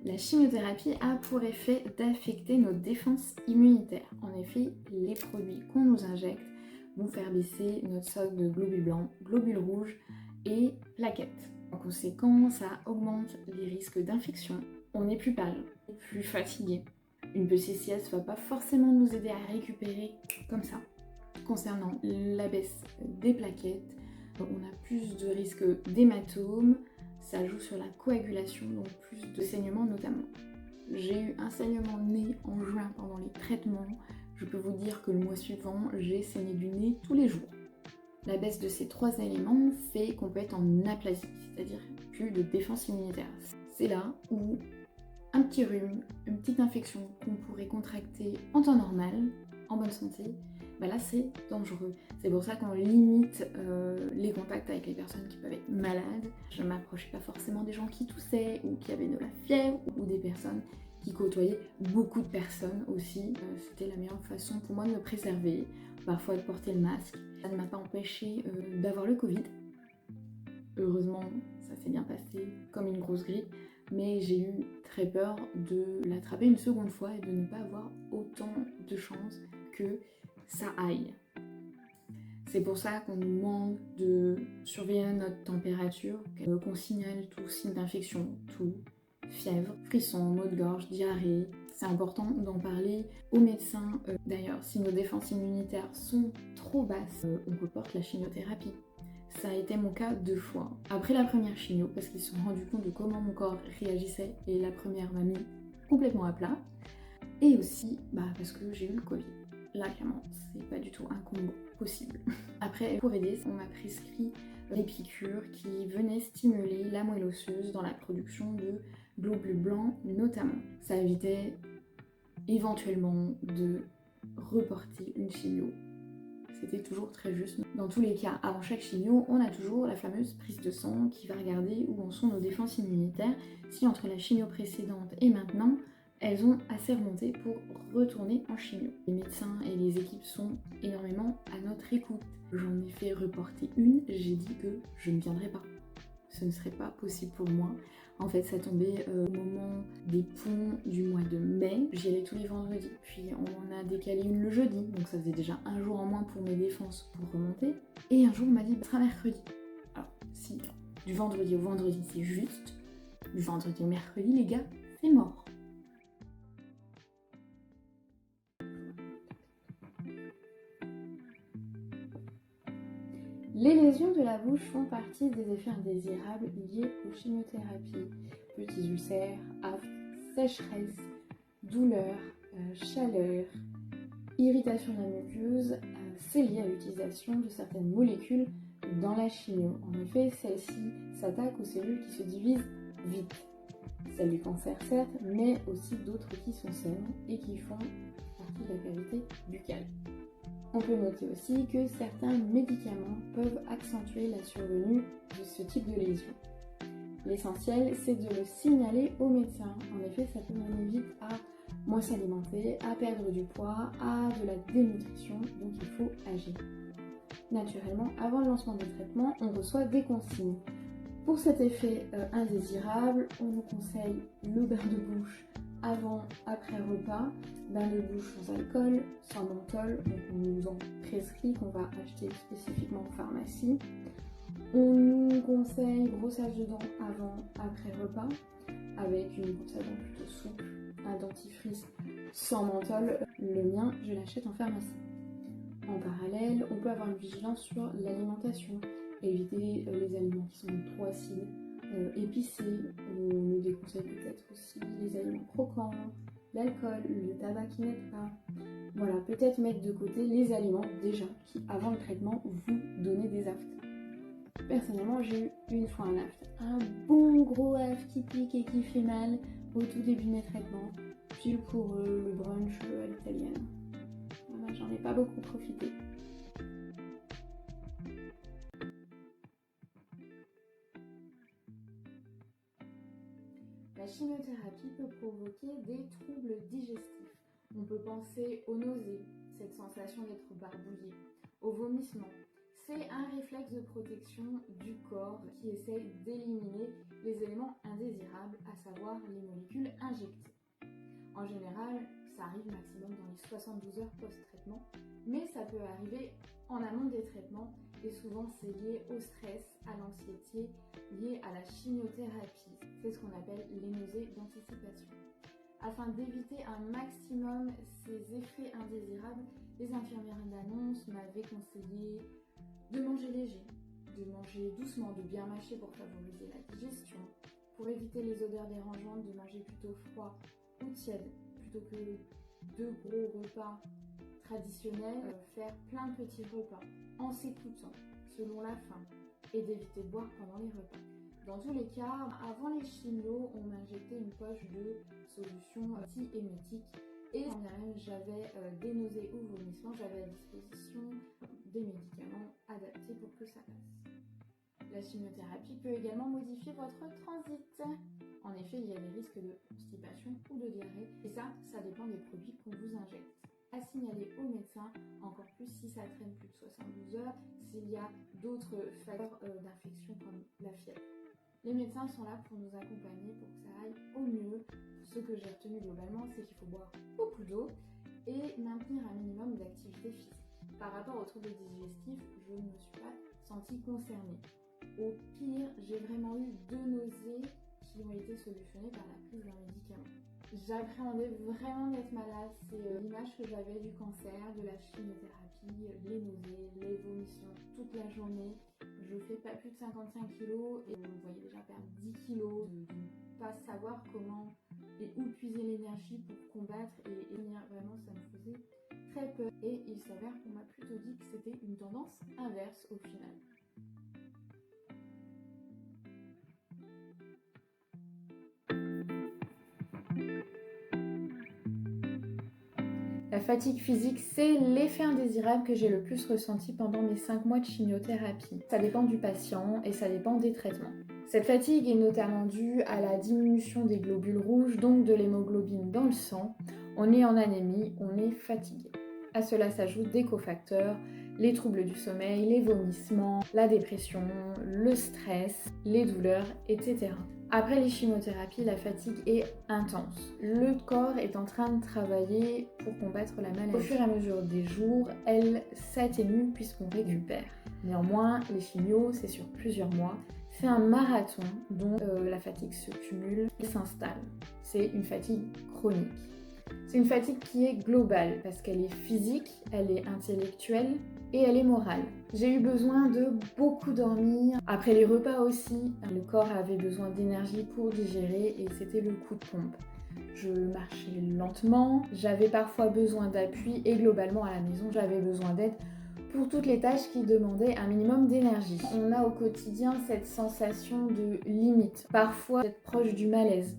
La chimiothérapie a pour effet d'affecter nos défenses immunitaires. En effet, les produits qu'on nous injecte vont faire baisser notre stock de globules blancs, globules rouges et plaquettes. En conséquence, ça augmente les risques d'infection. On est plus pâle, plus fatigué. Une petite sieste ne va pas forcément nous aider à récupérer comme ça. Concernant la baisse des plaquettes, on a plus de risques d'hématomes, ça joue sur la coagulation, donc plus de saignements notamment. J'ai eu un saignement de nez en juin pendant les traitements. Je peux vous dire que le mois suivant, j'ai saigné du nez tous les jours. La baisse de ces 3 éléments fait qu'on peut être en aplasie, c'est-à-dire plus de défense immunitaire. C'est là où un petit rhume, une petite infection qu'on pourrait contracter en temps normal, en bonne santé, là c'est dangereux. C'est pour ça qu'on limite les contacts avec les personnes qui peuvent être malades. Je ne m'approchais pas forcément des gens qui toussaient ou qui avaient de la fièvre ou des personnes qui côtoyaient beaucoup de personnes aussi. C'était la meilleure façon pour moi de me préserver, parfois de porter le masque. Ça ne m'a pas empêché d'avoir le Covid. Heureusement, ça s'est bien passé comme une grosse grippe, mais j'ai eu très peur de l'attraper une seconde fois et de ne pas avoir autant de chances que ça aille. C'est pour ça qu'on nous demande de surveiller notre température, qu'on signale tout signe d'infection, tout, fièvre, frisson, maux de gorge, diarrhée. C'est important d'en parler aux médecins. D'ailleurs, si nos défenses immunitaires sont trop basses, on reporte la chimiothérapie. Ça a été mon cas 2 fois. Après la première chimio, parce qu'ils se sont rendus compte de comment mon corps réagissait, et la première m'a mis complètement à plat. Et aussi parce que j'ai eu le Covid. Là, clairement, c'est pas du tout un combo possible. Après, pour aider, on m'a prescrit des piqûres qui venaient stimuler la moelle osseuse dans la production de globules blancs notamment. Ça évitait éventuellement de reporter une chimio. C'était toujours très juste. Dans tous les cas, avant chaque chimio, on a toujours la fameuse prise de sang qui va regarder où en sont nos défenses immunitaires, si entre la chimio précédente et maintenant, elles ont assez remonté pour retourner en chimio. Les médecins et les équipes sont énormément à notre écoute. J'en ai fait reporter une, j'ai dit que je ne viendrais pas. Ce ne serait pas possible pour moi. En fait, ça tombait au moment des ponts du mois de mai. J'y allais tous les vendredis. Puis on en a décalé une le jeudi, donc ça faisait déjà un jour en moins pour mes défenses pour remonter. Et un jour, on m'a dit, ce sera mercredi. Alors, si du vendredi au vendredi, c'est juste. Du vendredi au mercredi, les gars, c'est mort. Les lésions de la bouche font partie des effets indésirables liés aux chimiothérapies. Petits ulcères, aftes, sécheresse, douleur, chaleur, irritation de la muqueuse, c'est lié à l'utilisation de certaines molécules dans la chimio. En effet, celles-ci s'attaquent aux cellules qui se divisent vite. Celles du cancer certes, mais aussi d'autres qui sont saines et qui font partie de la cavité buccale. On peut noter aussi que certains médicaments peuvent accentuer la survenue de ce type de lésion. L'essentiel, c'est de le signaler au médecin. En effet, ça peut mener vite à moins s'alimenter, à perdre du poids, à de la dénutrition, donc il faut agir. Naturellement, avant le lancement du traitement, on reçoit des consignes. Pour cet effet indésirable, on nous conseille le bain de bouche avant, après repas, bain de bouche sans alcool, sans menthol, donc on nous en prescrit qu'on va acheter spécifiquement en pharmacie. On nous conseille brossage de dents avant, après repas, avec une brosse à dents plutôt souple, un dentifrice sans menthol. Le mien, je l'achète en pharmacie. En parallèle, on peut avoir une vigilance sur l'alimentation, éviter les aliments qui sont trop acides, épicés. On nous déconseille peut-être aussi les aliments croquants, l'alcool, le tabac qui n'aide pas. Voilà, peut-être mettre de côté les aliments déjà qui, avant le traitement, vous donnaient des aftes. Personnellement, j'ai eu une fois un aft, un bon gros aft qui pique et qui fait mal au tout début de mes traitements, pile pour le brunch à l'italienne. Voilà, j'en ai pas beaucoup profité. La chimiothérapie peut provoquer des troubles digestifs. On peut penser aux nausées, cette sensation d'être barbouillé, aux vomissements, C'est un réflexe de protection du corps qui essaye d'éliminer les éléments indésirables, à savoir les molécules injectées. En général, ça arrive maximum dans les 72 heures post-traitement, mais ça peut arriver en amont des traitements et souvent c'est lié au stress, à l'anxiété, lié à la chimiothérapie. C'est ce qu'on appelle les nausées d'anticipation. Afin d'éviter un maximum ces effets indésirables, les infirmières d'annonce m'avaient conseillé de manger léger, de manger doucement, de bien mâcher pour favoriser la digestion, pour éviter les odeurs dérangeantes, de manger plutôt froid ou tiède, plutôt que 2 gros repas traditionnels, faire plein de petits repas en s'écoutant selon la faim et d'éviter de boire pendant les repas. Dans tous les cas, avant les chimios, on m'injectait une poche de solution anti-émétique et quand bien même j'avais des nausées ou vomissements, j'avais à disposition des médicaments adaptés pour que ça passe. La chimiothérapie peut également modifier votre transit. En effet, il y a des risques de constipation ou de diarrhée et ça dépend des produits qu'on vous injecte. À signaler au médecin, encore plus si ça traîne plus de 72 heures, s'il y a d'autres facteurs d'infection comme la fièvre. Les médecins sont là pour nous accompagner pour que ça aille au mieux. Ce que j'ai retenu globalement, c'est qu'il faut boire beaucoup d'eau et maintenir un minimum d'activité physique. Par rapport aux troubles digestifs, je ne me suis pas sentie concernée. Au pire, j'ai vraiment eu 2 nausées qui ont été solutionnées par la prise d'un médicament. J'appréhendais vraiment d'être malade, c'est l'image que j'avais du cancer, de la chimiothérapie, les nausées, les vomissements toute la journée. Je fais pas plus de 55 kilos et vous voyez déjà perdre 10 kilos, de ne pas savoir comment et où puiser l'énergie pour combattre et venir, vraiment ça me faisait très peur. Et il s'avère qu'on m'a plutôt dit que c'était une tendance inverse au final. La fatigue physique, c'est l'effet indésirable que j'ai le plus ressenti pendant mes 5 mois de chimiothérapie. Ça dépend du patient et ça dépend des traitements. Cette fatigue est notamment due à la diminution des globules rouges, donc de l'hémoglobine dans le sang. On est en anémie, on est fatigué. À cela s'ajoutent des cofacteurs, les troubles du sommeil, les vomissements, la dépression, le stress, les douleurs, etc. Après les chimiothérapies, la fatigue est intense. Le corps est en train de travailler pour combattre la maladie. Au fur et à mesure des jours, elle s'atténue puisqu'on récupère. Néanmoins, les chimios, c'est sur plusieurs mois. C'est un marathon dont la fatigue se cumule et s'installe. C'est une fatigue chronique. C'est une fatigue qui est globale parce qu'elle est physique, elle est intellectuelle et elle est morale. J'ai eu besoin de beaucoup dormir. Après les repas aussi, le corps avait besoin d'énergie pour digérer et c'était le coup de pompe. Je marchais lentement, j'avais parfois besoin d'appui et globalement à la maison j'avais besoin d'aide pour toutes les tâches qui demandaient un minimum d'énergie. On a au quotidien cette sensation de limite, parfois d'être proche du malaise.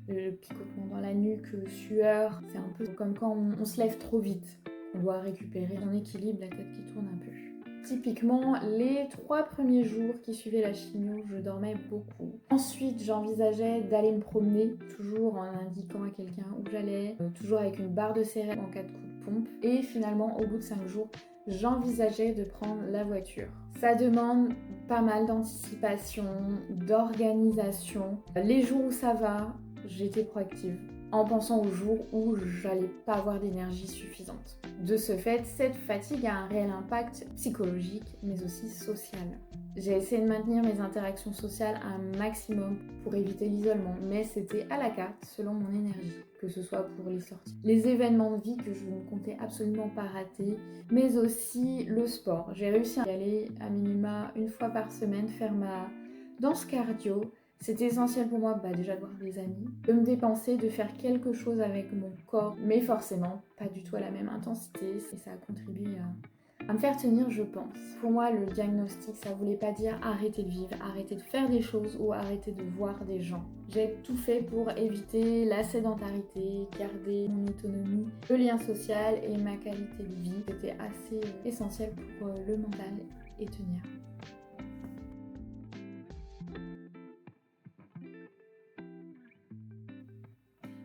Le picotement dans la nuque, sueur, c'est un peu comme quand on se lève trop vite. On doit récupérer son équilibre, la tête qui tourne un peu. Typiquement, les 3 premiers jours qui suivaient la chimio, je dormais beaucoup. Ensuite, j'envisageais d'aller me promener, toujours en indiquant à quelqu'un où j'allais, toujours avec une barre de céréales en cas de coup de pompe. Et finalement, au bout de 5 jours, j'envisageais de prendre la voiture. Ça demande pas mal d'anticipation, d'organisation. Les jours où ça va, j'étais proactive en pensant aux jours où j'allais pas avoir d'énergie suffisante. De ce fait, cette fatigue a un réel impact psychologique mais aussi social. J'ai essayé de maintenir mes interactions sociales à un maximum pour éviter l'isolement, mais c'était à la carte selon mon énergie, que ce soit pour les sorties, les événements de vie que je ne comptais absolument pas rater, mais aussi le sport. J'ai réussi à y aller à minima 1 fois par semaine, faire ma danse cardio. C'était essentiel pour moi déjà de voir des amis, de me dépenser, de faire quelque chose avec mon corps, mais forcément pas du tout à la même intensité et ça a contribué à me faire tenir, je pense. Pour moi, le diagnostic, ça voulait pas dire arrêter de vivre, arrêter de faire des choses ou arrêter de voir des gens. J'ai tout fait pour éviter la sédentarité, garder mon autonomie, le lien social et ma qualité de vie. C'était assez essentiel pour le mental et tenir.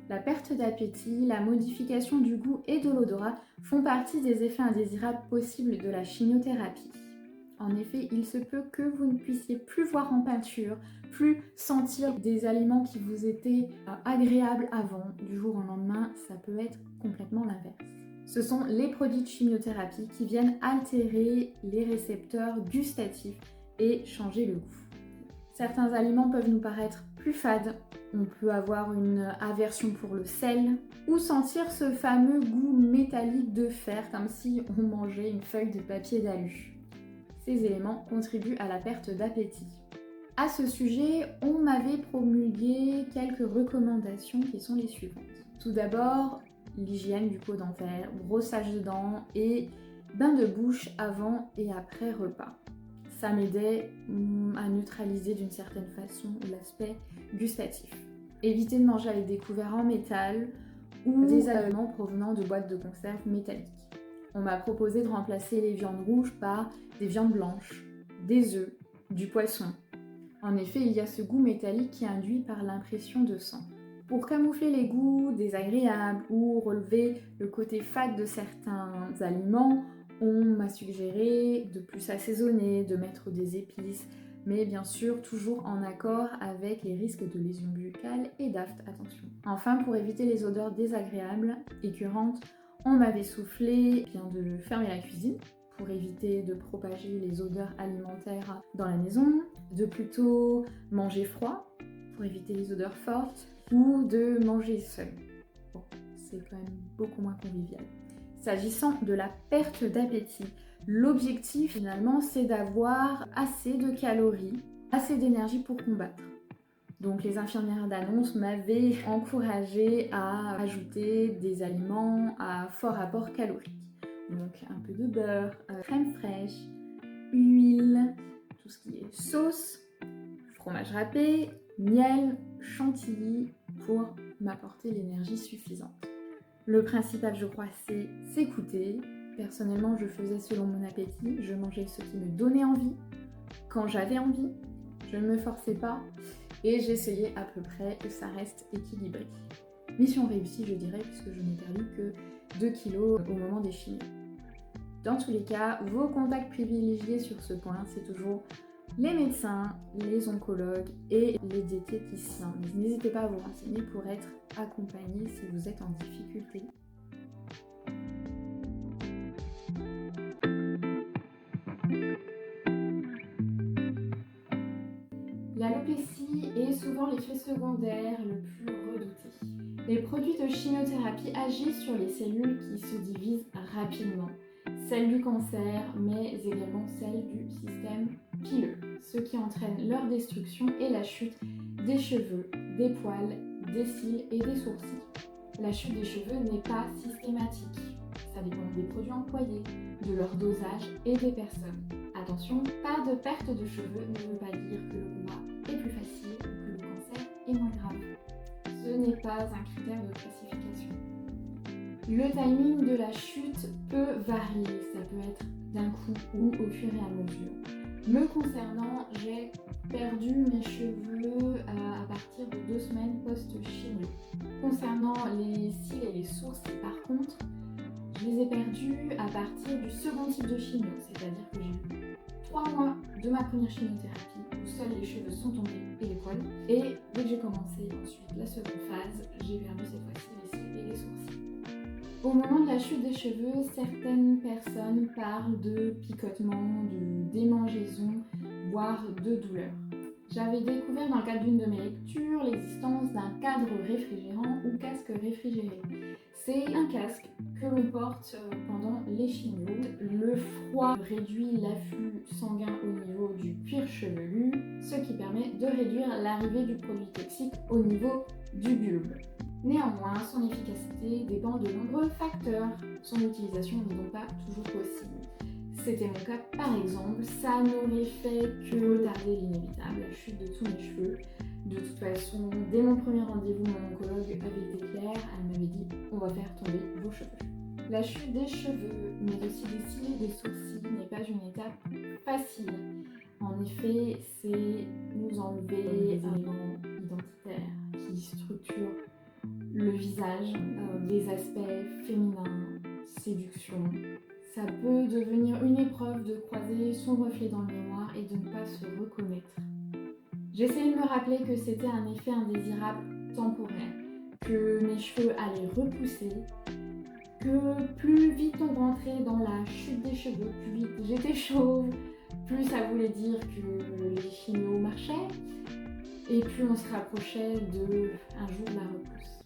La perte d'appétit, la modification du goût et de l'odorat font partie des effets indésirables possibles de la chimiothérapie. En effet, il se peut que vous ne puissiez plus voir en peinture, plus sentir des aliments qui vous étaient agréables avant. Du jour au lendemain, ça peut être complètement l'inverse. Ce sont les produits de chimiothérapie qui viennent altérer les récepteurs gustatifs et changer le goût. Certains aliments peuvent nous paraître plus fades, on peut avoir une aversion pour le sel ou sentir ce fameux goût métallique de fer comme si on mangeait une feuille de papier d'alu. Ces éléments contribuent à la perte d'appétit. À ce sujet, on m'avait promulgué quelques recommandations qui sont les suivantes. Tout d'abord, l'hygiène du pot dentaire, brossage de dents et bain de bouche avant et après repas. Ça m'aidait à neutraliser d'une certaine façon l'aspect gustatif. Éviter de manger avec des couverts en métal ou des aliments provenant de boîtes de conserve métalliques. On m'a proposé de remplacer les viandes rouges par des viandes blanches, des œufs, du poisson. En effet, il y a ce goût métallique qui est induit par l'impression de sang. Pour camoufler les goûts désagréables ou relever le côté fade de certains aliments, on m'a suggéré de plus assaisonner, de mettre des épices, mais bien sûr toujours en accord avec les risques de lésions buccales et d'aphte, attention. Enfin, pour éviter les odeurs désagréables, écœurantes, on m'avait soufflé de fermer la cuisine pour éviter de propager les odeurs alimentaires dans la maison, de plutôt manger froid pour éviter les odeurs fortes ou de manger seul. Bon, c'est quand même beaucoup moins convivial. S'agissant de la perte d'appétit, l'objectif finalement c'est d'avoir assez de calories, assez d'énergie pour combattre. Donc les infirmières d'annonce m'avaient encouragée à ajouter des aliments à fort apport calorique. Donc un peu de beurre, crème fraîche, huile, tout ce qui est sauce, fromage râpé, miel, chantilly pour m'apporter l'énergie suffisante. Le principal, je crois, c'est s'écouter. Personnellement, je faisais selon mon appétit, je mangeais ce qui me donnait envie, quand j'avais envie, je ne me forçais pas et j'essayais à peu près que ça reste équilibré. Mission réussie, je dirais, puisque je n'ai perdu que 2 kilos au moment des chimios. Dans tous les cas, vos contacts privilégiés sur ce point, c'est toujours les médecins, les oncologues et les diététiciens. Mais n'hésitez pas à vous renseigner pour être accompagné si vous êtes en difficulté. L'alopécie est souvent l'effet secondaire le plus redouté. Les produits de chimiothérapie agissent sur les cellules qui se divisent rapidement, celles du cancer, mais également celles du système pileux, ce qui entraîne leur destruction et la chute des cheveux, des poils, des cils et des sourcils. La chute des cheveux n'est pas systématique, ça dépend des produits employés, de leur dosage et des personnes. Attention, pas de perte de cheveux ne veut pas dire que le combat est plus facile ou que le cancer est moins grave. Ce n'est pas un critère de classification. Le timing de la chute peut varier, ça peut être d'un coup ou au fur et à mesure. Me concernant, j'ai perdu mes cheveux à partir de 2 semaines post-chimio. Concernant les cils et les sourcils, par contre, je les ai perdus à partir du second type de chimio, c'est-à-dire que j'ai eu 3 mois de ma première chimiothérapie où seuls les cheveux sont tombés et les poils. Et dès que j'ai commencé ensuite la seconde phase, j'ai perdu cette fois-ci les cils et les sourcils. Au moment de la chute des cheveux, certaines personnes parlent de picotement, de démangeaison, voire de douleur. J'avais découvert dans le cadre d'une de mes lectures l'existence d'un cadre réfrigérant ou casque réfrigéré. C'est un casque que l'on porte pendant les chimios. Le froid réduit l'afflux sanguin au niveau du cuir chevelu, ce qui permet de réduire l'arrivée du produit toxique au niveau du bulbe. Néanmoins, son efficacité dépend de nombreux facteurs. Son utilisation n'est donc pas toujours possible. C'était mon cas par exemple, ça n'aurait fait que retarder l'inévitable, la chute de tous mes cheveux. De toute façon, dès mon premier rendez-vous, mon oncologue avait été claire, elle m'avait dit « on va faire tomber vos cheveux ». La chute des cheveux, mais aussi des cils et des sourcils, n'est pas une étape facile. En effet, c'est nous enlever des éléments identitaires qui structurent le visage, des aspects féminins, séduction, Ça peut devenir une épreuve de croiser son reflet dans le miroir et de ne pas se reconnaître. J'essayais de me rappeler que c'était un effet indésirable temporaire, que mes cheveux allaient repousser, que plus vite on rentrait dans la chute des cheveux, plus vite j'étais chauve, plus ça voulait dire que les chimios marchaient, et plus on se rapprochait de un jour de la repousse.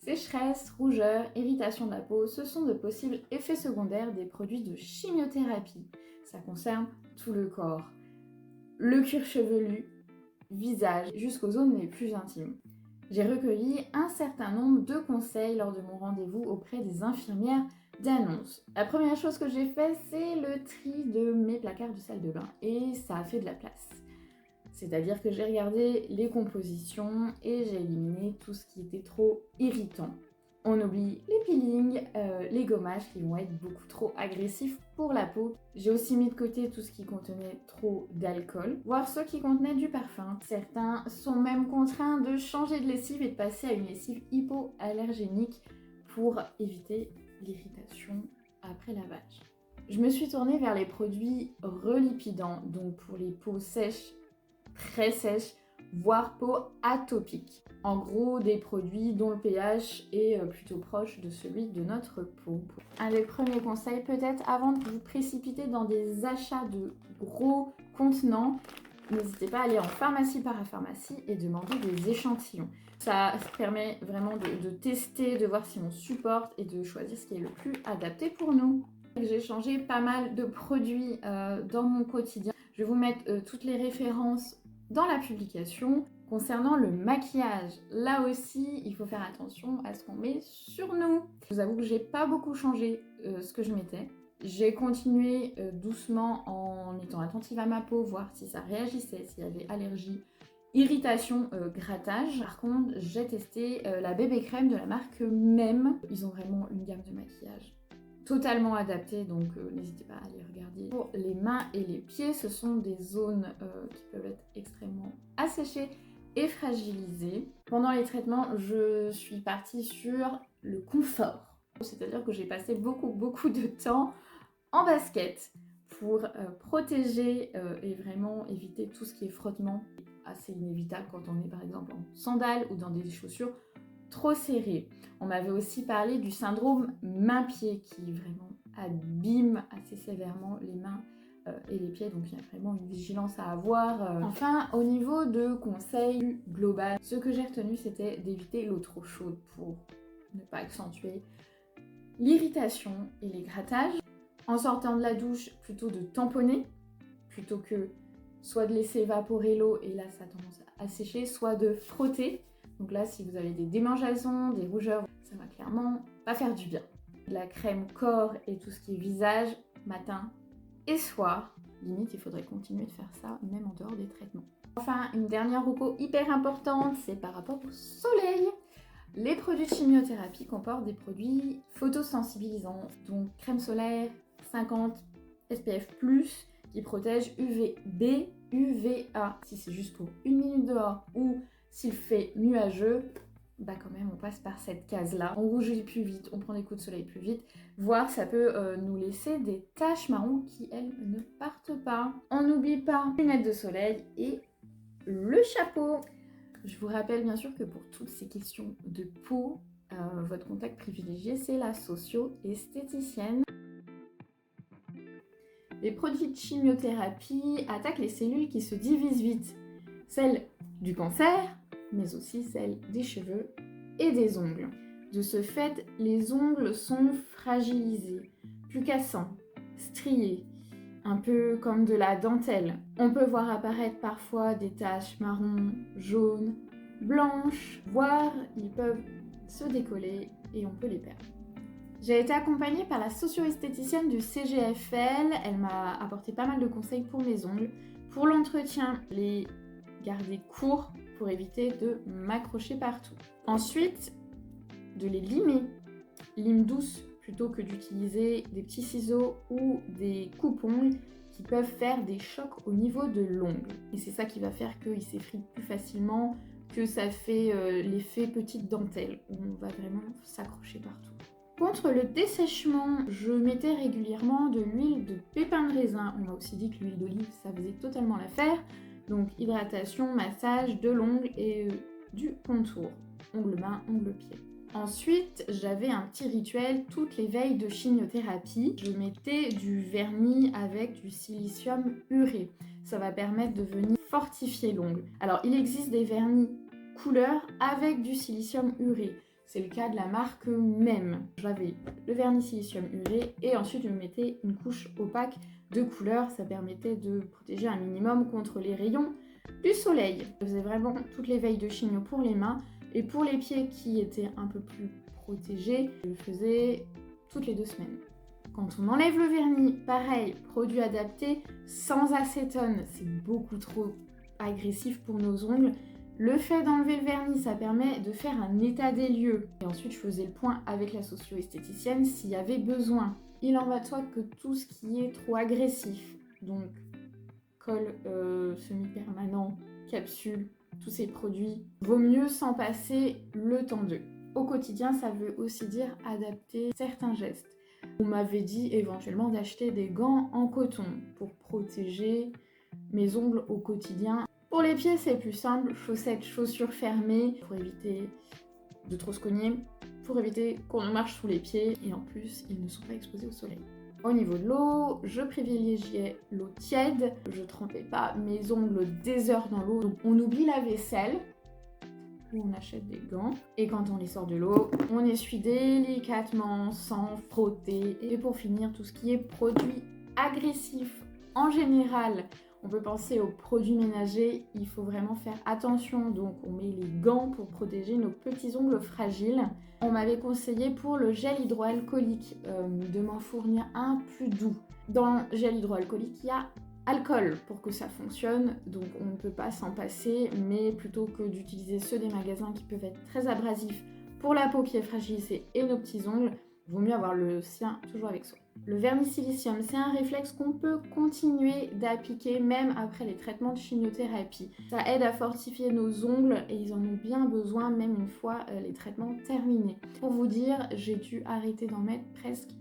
Sécheresse, rougeur, irritation de la peau, ce sont de possibles effets secondaires des produits de chimiothérapie. Ça concerne tout le corps, le cuir chevelu, visage, jusqu'aux zones les plus intimes. J'ai recueilli un certain nombre de conseils lors de mon rendez-vous auprès des infirmières d'annonce. La première chose que j'ai fait, c'est le tri de mes placards de salle de bain et ça a fait de la place. C'est-à-dire que j'ai regardé les compositions et j'ai éliminé tout ce qui était trop irritant. On oublie les peelings, les gommages qui vont être beaucoup trop agressifs pour la peau. J'ai aussi mis de côté tout ce qui contenait trop d'alcool, voire ceux qui contenaient du parfum. Certains sont même contraints de changer de lessive et de passer à une lessive hypoallergénique pour éviter l'irritation après lavage. Je me suis tournée vers les produits relipidants, donc pour les peaux sèches, très sèches, voire peau atopique. En gros, des produits dont le pH est plutôt proche de celui de notre peau. Un des premiers conseils, peut-être avant de vous précipiter dans des achats de gros contenants, n'hésitez pas à aller en pharmacie parapharmacie et demander des échantillons. Ça permet vraiment de tester, de voir si on supporte et de choisir ce qui est le plus adapté pour nous. J'ai changé pas mal de produits dans mon quotidien. Je vais vous mettre toutes les références dans la publication. Concernant le maquillage, là aussi, il faut faire attention à ce qu'on met sur nous. Je vous avoue que j'ai pas beaucoup changé ce que je mettais. J'ai continué doucement en étant attentive à ma peau, voir si ça réagissait, s'il y avait allergie, irritation, grattage. Par contre, j'ai testé la bébé crème de la marque Même. Ils ont vraiment une gamme de maquillage totalement adaptée, donc n'hésitez pas à aller regarder. Pour les mains et les pieds, ce sont des zones qui peuvent être extrêmement asséchées et fragilisées. Pendant les traitements, je suis partie sur le confort. C'est-à-dire que j'ai passé beaucoup de temps en basket pour protéger et vraiment éviter tout ce qui est frottement. Assez inévitable quand on est par exemple en sandales ou dans des chaussures trop serrées. On m'avait aussi parlé du syndrome main-pied qui vraiment abîme assez sévèrement les mains et les pieds, donc il y a vraiment une vigilance à avoir. Enfin, au niveau de conseils global, ce que j'ai retenu c'était d'éviter l'eau trop chaude pour ne pas accentuer l'irritation et les grattages. En sortant de la douche, plutôt de tamponner, plutôt que soit de laisser évaporer l'eau et là ça a tendance à sécher, soit de frotter. Donc là, si vous avez des démangeaisons, des rougeurs, ça va clairement pas faire du bien. La crème corps et tout ce qui est visage, matin et soir. Limite, il faudrait continuer de faire ça, même en dehors des traitements. Enfin, une dernière reco hyper importante, c'est par rapport au soleil. Les produits de chimiothérapie comportent des produits photosensibilisants, donc crème solaire 50 SPF+, qui protège UVB, UVA. Si c'est juste pour une minute dehors ou s'il fait nuageux, bah quand même on passe par cette case-là. On rougit plus vite, on prend des coups de soleil plus vite, voire ça peut nous laisser des taches marron qui, elles, ne partent pas. On n'oublie pas les lunettes de soleil et le chapeau. Je vous rappelle bien sûr que pour toutes ces questions de peau, votre contact privilégié, c'est la socio-esthéticienne. Les produits de chimiothérapie attaquent les cellules qui se divisent vite, celles du cancer, mais aussi celles des cheveux et des ongles. De ce fait, les ongles sont fragilisés, plus cassants, striés, un peu comme de la dentelle. On peut voir apparaître parfois des taches marron, jaunes, blanches, voire ils peuvent se décoller et on peut les perdre. J'ai été accompagnée par la socio-esthéticienne du CGFL, elle m'a apporté pas mal de conseils pour mes ongles. Pour l'entretien, les garder courts pour éviter de m'accrocher partout. Ensuite, de les limer, lime douce plutôt que d'utiliser des petits ciseaux ou des coupe-ongles qui peuvent faire des chocs au niveau de l'ongle. Et c'est ça qui va faire qu'il s'effrite plus facilement, que ça fait l'effet petite dentelle, où on va vraiment s'accrocher partout. Contre le dessèchement, je mettais régulièrement de l'huile de pépins de raisin. On m'a aussi dit que l'huile d'olive, ça faisait totalement l'affaire. Donc hydratation, massage de l'ongle et du contour. Ongle main, ongle pied. Ensuite, j'avais un petit rituel toutes les veilles de chimiothérapie. Je mettais du vernis avec du silicium urée. Ça va permettre de venir fortifier l'ongle. Alors, il existe des vernis couleur avec du silicium urée. C'est le cas de la marque même. J'avais le vernis silicium urée et ensuite je mettais une couche opaque de couleur. Ça permettait de protéger un minimum contre les rayons du soleil. Je faisais vraiment toutes les veilles de chimio pour les mains. Et pour les pieds qui étaient un peu plus protégés, je le faisais toutes les 2 semaines. Quand on enlève le vernis, pareil, produit adapté, sans acétone, c'est beaucoup trop agressif pour nos ongles. Le fait d'enlever le vernis, ça permet de faire un état des lieux. Et ensuite, je faisais le point avec la socio-esthéticienne s'il y avait besoin. Il en va de soi que tout ce qui est trop agressif, donc colle semi-permanent, capsule, tous ces produits, vaut mieux s'en passer le temps d'eux. Au quotidien, ça veut aussi dire adapter certains gestes. On m'avait dit éventuellement d'acheter des gants en coton pour protéger mes ongles au quotidien. Pour les pieds, c'est plus simple, chaussettes, chaussures fermées pour éviter de trop se cogner, pour éviter qu'on ne marche sous les pieds et en plus, ils ne sont pas exposés au soleil. Au niveau de l'eau, je privilégiais l'eau tiède. Je trempais pas mes ongles des heures dans l'eau. Donc on oublie la vaisselle, où on achète des gants. Et quand on les sort de l'eau, on essuie délicatement, sans frotter. Et pour finir, tout ce qui est produits agressifs en général, on peut penser aux produits ménagers, il faut vraiment faire attention. Donc on met les gants pour protéger nos petits ongles fragiles. On m'avait conseillé pour le gel hydroalcoolique de m'en fournir un plus doux. Dans le gel hydroalcoolique, il y a alcool pour que ça fonctionne, donc on ne peut pas s'en passer, mais plutôt que d'utiliser ceux des magasins qui peuvent être très abrasifs pour la peau qui est fragilisée et nos petits ongles, vaut mieux avoir le sien toujours avec soi. Le vernis silicium, c'est un réflexe qu'on peut continuer d'appliquer même après les traitements de chimiothérapie. Ça aide à fortifier nos ongles et ils en ont bien besoin même une fois les traitements terminés. Pour vous dire, j'ai dû arrêter d'en mettre presque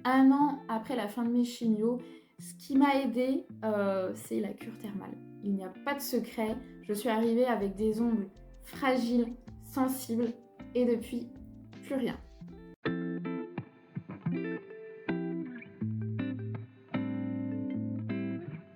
1 an après la fin de mes chimios. Ce qui m'a aidé, c'est la cure thermale. Il n'y a pas de secret, je suis arrivée avec des ongles fragiles, sensibles et depuis, plus rien.